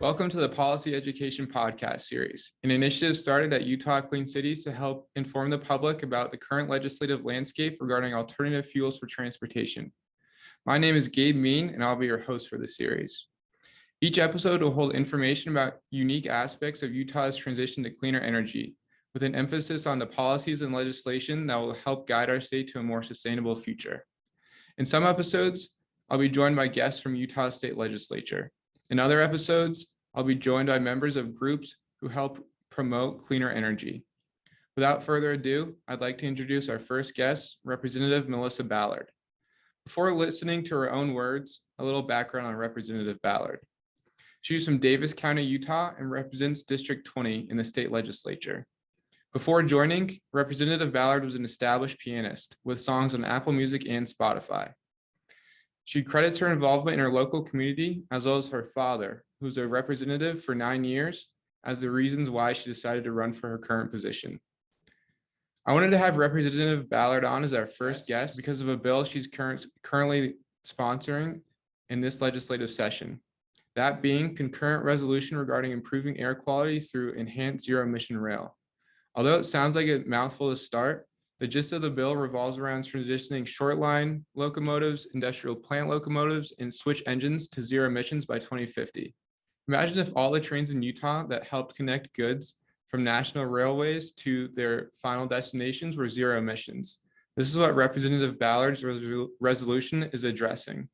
Welcome to the Policy Education Podcast Series, an initiative started at Utah Clean Cities to help inform the public about the current legislative landscape regarding alternative fuels for transportation. My name is Gabe Mean, and I'll be your host for this series. Each episode will hold information about unique aspects of Utah's transition to cleaner energy, with an emphasis on the policies and legislation that will help guide our state to a more sustainable future. In some episodes, I'll be joined by guests from Utah's state legislature. In other episodes, I'll be joined by members of groups who help promote cleaner energy. Without further ado, I'd like to introduce our first guest, Representative Melissa Ballard. Before listening to her own words, a little background on Representative Ballard. She's from Davis County, Utah, and represents District 20 in the state legislature. Before joining, Representative Ballard was an established pianist with songs on Apple Music and Spotify. She credits her involvement in her local community, as well as her father, who's a representative for 9 years, as the reasons why she decided to run for her current position. I wanted to have Representative Ballard on as our first guest because of a bill she's currently sponsoring in this legislative session. That being concurrent resolution regarding improving air quality through enhanced zero-emission rail. Although it sounds like a mouthful to start, the gist of the bill revolves around transitioning short line locomotives, industrial plant locomotives, and switch engines to zero emissions by 2050. Imagine if all the trains in Utah that helped connect goods from national railways to their final destinations were zero emissions. This is what Representative Ballard's resolution is addressing.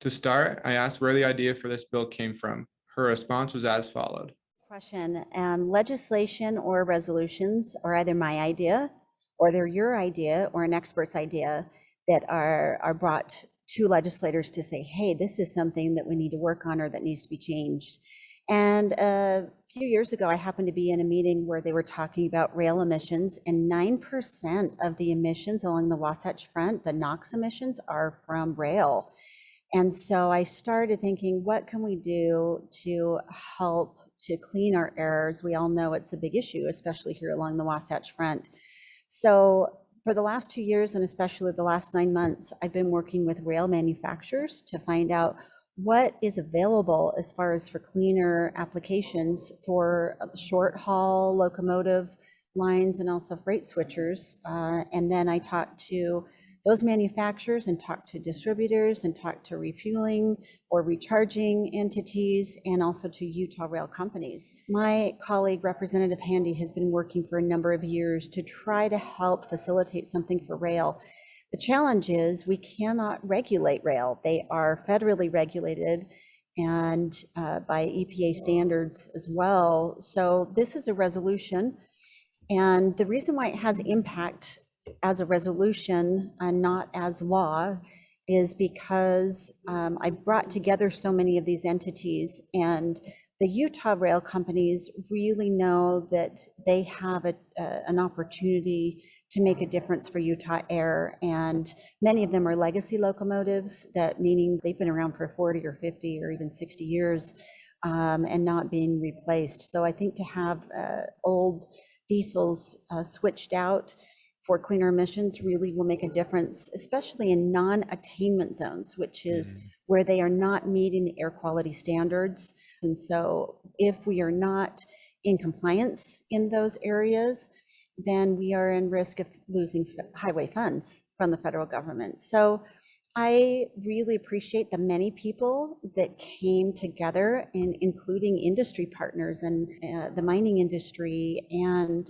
To start, I asked where the idea for this bill came from. Her response was as followed. Question. Legislation or resolutions are either my idea, or they're your idea or an expert's idea that are brought to legislators to say, hey, this is something that we need to work on or that needs to be changed. And a few years ago, I happened to be in a meeting where they were talking about rail emissions, and 9% of the emissions along the Wasatch Front, the NOx emissions, are from rail. And so I started thinking, what can we do to help to clean our airs? We all know it's a big issue, especially here along the Wasatch Front. So for the last 2 years, and especially the last 9 months, I've been working with rail manufacturers to find out what is available as far as for cleaner applications for short haul locomotive lines and also freight switchers. And then I talked to those manufacturers and talked to distributors and talked to refueling or recharging entities and also to Utah rail companies. My colleague, Representative Handy, has been working for a number of years to try to help facilitate something for rail. The challenge is we cannot regulate rail. They are federally regulated and by EPA standards as well. So this is a resolution. And the reason why it has impact as a resolution and not as law is because I brought together so many of these entities, and the Utah rail companies really know that they have an opportunity to make a difference for Utah Air, and many of them are legacy locomotives, that meaning they've been around for 40 or 50 or even 60 years and not being replaced. So I think to have old diesels switched out for cleaner emissions really will make a difference, especially in non-attainment zones, which is where they are not meeting the air quality standards. And so if we are not in compliance in those areas, then we are in risk of losing highway funds from the federal government. So I really appreciate the many people that came together, including industry partners and the mining industry and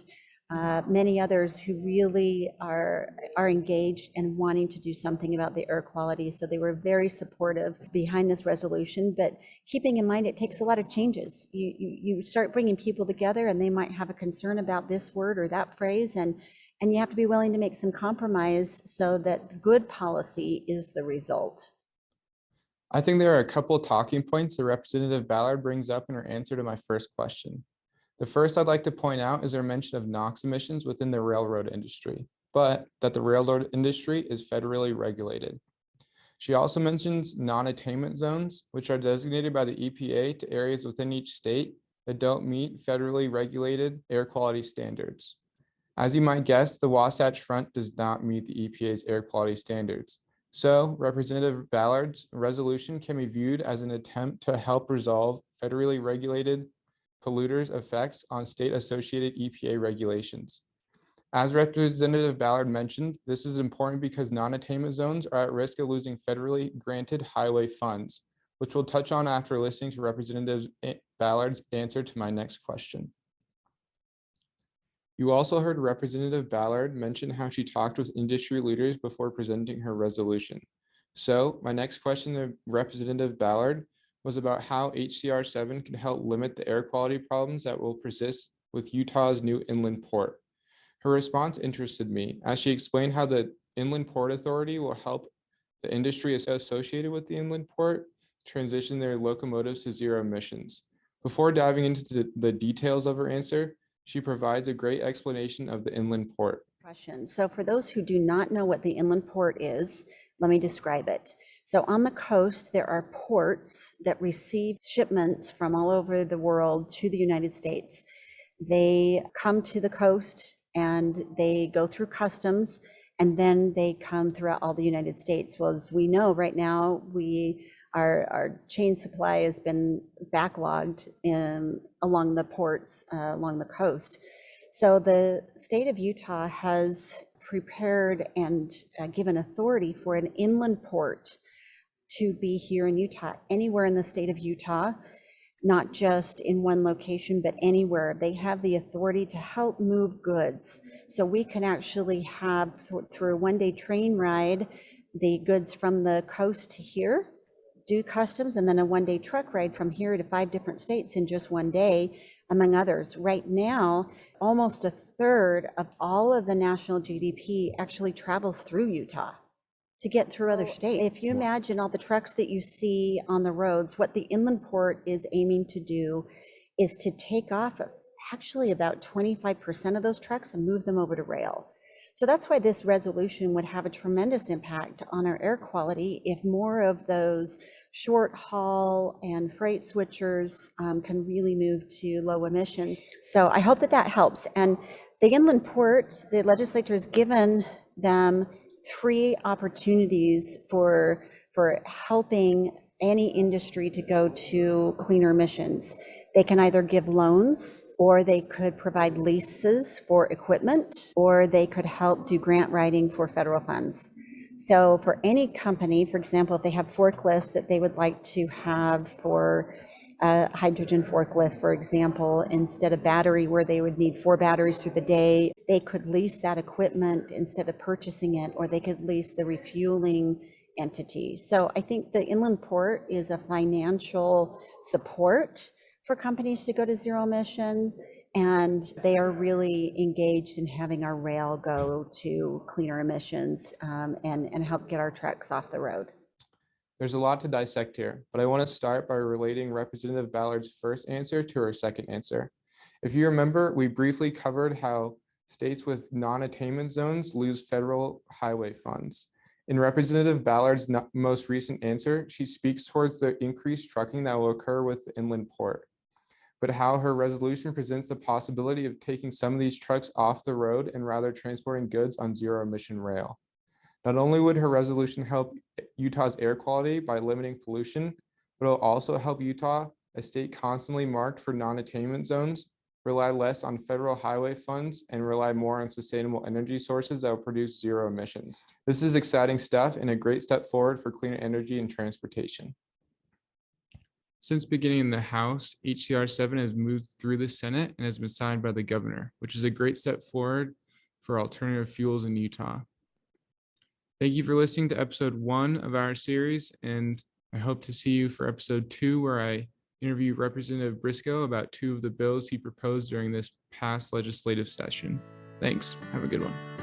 many others who really are engaged and wanting to do something about the air quality. So they were very supportive behind this resolution, but keeping in mind it takes a lot of changes. You start bringing people together and they might have a concern about this word or that phrase, and you have to be willing to make some compromise so that good policy is the result. I think there are a couple talking points that Representative Ballard brings up in her answer to my first question. The first I'd like to point out is her mention of NOx emissions within the railroad industry, but that the railroad industry is federally regulated. She also mentions non-attainment zones, which are designated by the EPA to areas within each state that don't meet federally regulated air quality standards. As you might guess, the Wasatch Front does not meet the EPA's air quality standards. So Representative Ballard's resolution can be viewed as an attempt to help resolve federally regulated polluters' effects on state-associated EPA regulations. As Representative Ballard mentioned, this is important because non-attainment zones are at risk of losing federally granted highway funds, which we'll touch on after listening to Representative Ballard's answer to my next question. You also heard Representative Ballard mention how she talked with industry leaders before presenting her resolution. So my next question to Representative Ballard was about how HCR 7 can help limit the air quality problems that will persist with Utah's new inland port. Her response interested me as she explained how the Inland Port Authority will help the industry associated with the inland port transition their locomotives to zero emissions. Before diving into the details of her answer, she provides a great explanation of the inland port. Question. So for those who do not know what the inland port is, let me describe it. So on the coast, there are ports that receive shipments from all over the world to the United States. They come to the coast and they go through customs, and then they come throughout all the United States. Well, as we know right now, our chain supply has been backlogged along the ports, along the coast. So the state of Utah has prepared and given authority for an inland port to be here in Utah, anywhere in the state of Utah, not just in one location, but anywhere. They have the authority to help move goods. So we can actually have, through a one-day train ride, the goods from the coast to here, do customs, and then a one-day truck ride from here to 5 different states in just one day, among others. Right now, almost a third of all of the national GDP actually travels through Utah to get through other states. If you imagine all the trucks that you see on the roads, what the inland port is aiming to do is to take off actually about 25% of those trucks and move them over to rail. So that's why this resolution would have a tremendous impact on our air quality if more of those short haul and freight switchers can really move to low emissions. So I hope that that helps. And the inland port, the legislature has given them 3 opportunities for helping any industry to go to cleaner emissions. They can either give loans, or they could provide leases for equipment, or they could help do grant writing for federal funds. So for any company, for example, if they have forklifts that they would like to have for a hydrogen forklift, for example, instead of battery, where they would need 4 batteries through the day, they could lease that equipment instead of purchasing it, or they could lease the refueling entity. So I think the inland port is a financial support for companies to go to zero emission, and they are really engaged in having our rail go to cleaner emissions and help get our trucks off the road. There's a lot to dissect here, but I want to start by relating Representative Ballard's first answer to her second answer. If you remember, we briefly covered how states with non-attainment zones lose federal highway funds. In Representative Ballard's most recent answer, she speaks towards the increased trucking that will occur with the inland port, but how her resolution presents the possibility of taking some of these trucks off the road and rather transporting goods on zero emission rail. Not only would her resolution help Utah's air quality by limiting pollution, but it'll also help Utah, a state constantly marked for non-attainment zones, rely less on federal highway funds and rely more on sustainable energy sources that will produce zero emissions. This is exciting stuff and a great step forward for cleaner energy and transportation. Since beginning in the House, HCR 7 has moved through the Senate and has been signed by the governor, which is a great step forward for alternative fuels in Utah. Thank you for listening to episode 1 of our series, and I hope to see you for episode 2, where I interview Representative Briscoe about 2 of the bills he proposed during this past legislative session. Thanks. Have a good one.